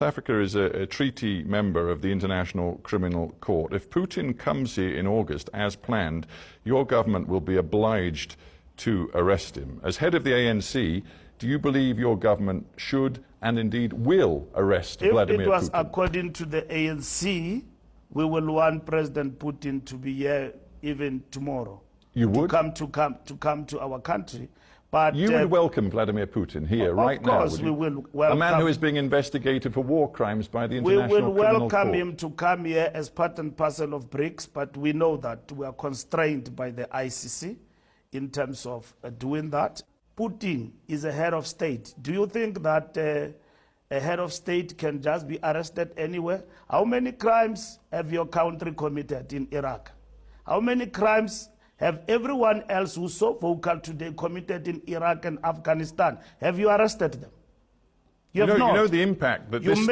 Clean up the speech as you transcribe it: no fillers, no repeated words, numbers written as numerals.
South Africa is a treaty member of the International Criminal Court. If Putin comes here in August, as planned, your government will be obliged to arrest him. As head of the ANC, do you believe your government should and indeed will arrest Vladimir Putin? If it was according to the ANC, we will want President Putin to be here even tomorrow. You would? To come to our country. But you would welcome Vladimir Putin here right now? Of course we will welcome. A man who is being investigated for war crimes by the International Criminal Court. We will welcome him to come here as part and parcel of BRICS, but we know that we are constrained by the ICC in terms of doing that. Putin is a head of state. Do you think that a head of state can just be arrested anywhere? How many crimes have your country committed in Iraq? How many crimes have everyone else who's so vocal today committed in Iraq and Afghanistan? Have you arrested them? You know the impact that this